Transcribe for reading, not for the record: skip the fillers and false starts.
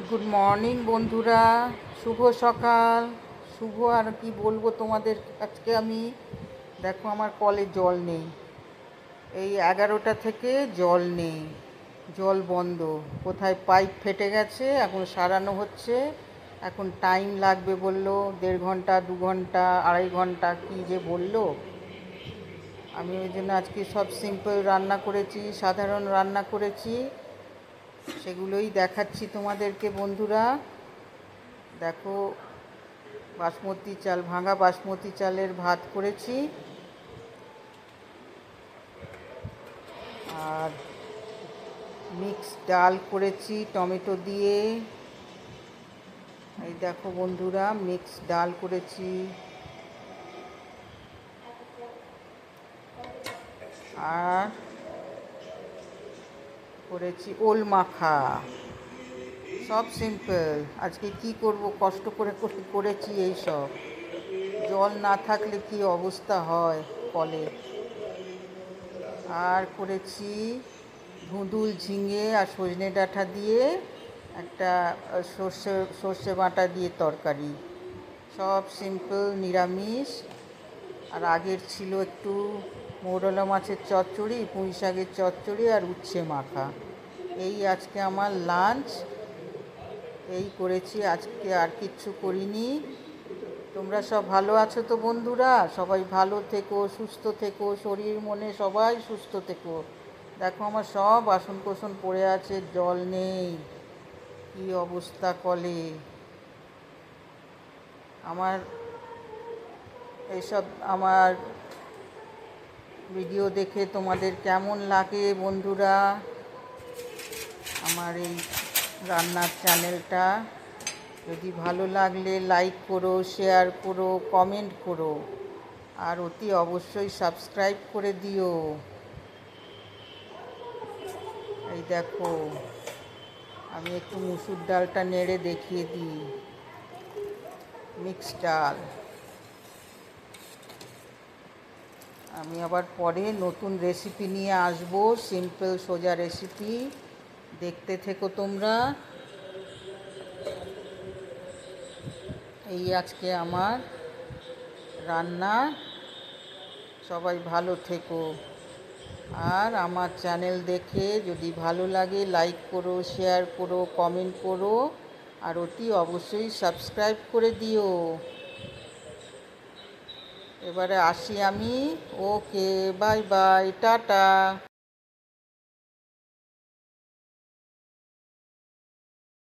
Good morning বন্ধুরা, শুভ সকাল। শুভ আর কি বলবো তোমাদের আজকে আমি। দেখো আমার কলে জল নেই, এই 11টা থেকে জল নেই, জল বন্ধ। কোথায় পাইপ ফেটে গেছে, এখন সারানো হচ্ছে। এখন টাইম লাগবে বললো, 1.5 ঘন্টা 2 ঘন্টা 2.5 ঘন্টা কি যে বললো। আমি ওই জন্য আজকে সব সিম্পল রান্না করেছি, সাধারণ রান্না করেছি, সেগুলোই দেখাচ্ছি তোমাদেরকে বন্ধুরা। দেখো, বাসমতি চাল, ভাঙা বাসমতি চালের ভাত করেছি, আর মিক্স ডাল করেছি টমেটো দিয়ে। এই দেখো বন্ধুরা, মিক্স ডাল করেছি, আর করেছি ওল মাখা। সব সিম্পল। আজকে কি করব, কষ্ট করে করেছি এই সব। জল না থাকলে কি অবস্থা হয় কলে। আর করেছি ধুঁদুল ঝিঙে আর সজনে ডাঁটা দিয়ে একটা সর্ষে বাটা দিয়ে তরকারি। সব সিম্পল নিরামিষ। আর আগের ছিল একটু মৌরলা মাছের চচ্চড়ি, পুঁই শাকের চচ্চড়ি আর উচ্ছে মাখা। এই আজকে আমার লাঞ্চ। এই করেছি আজকে, আর কিচ্ছু করিনি। তোমরা সব ভালো আছো তো বন্ধুরা? সবাই ভালো থেকো, সুস্থ থেকো, শরীর মনে সবাই সুস্থ থেকো। দেখো আমার সব বাসন কোসন পড়ে আছে, জল নেই, কি অবস্থা কলে আমার। এইসব আমার ভিডিও দেখে তোমাদের কেমন লাগে বন্ধুরা? আমার এই রান্নার চ্যানেলটা যদি ভালো লাগলে লাইক করো, শেয়ার করো, কমেন্ট করো, আর অতি অবশ্যই সাবস্ক্রাইব করে দিও। এই দেখো, আমি একটু মুসুর ডালটা নেড়ে দেখিয়ে দিই। মিক্স ডাল। আমি আবার পরে নতুন রেসিপি নিয়ে আসবো, সিম্পল সোজা রেসিপি। দেখতে থেকো তোমরা। এই আজকে আমার রান্না। সবাই ভালো থেকো। আর আমার চ্যানেল দেখে যদি ভালো লাগে লাইক করো, শেয়ার করো, কমেন্ট করো, আর অতি অবশ্যই সাবস্ক্রাইব করে দিও। এবারে আসি আমি। ওকে, বাই বাই, টাটা।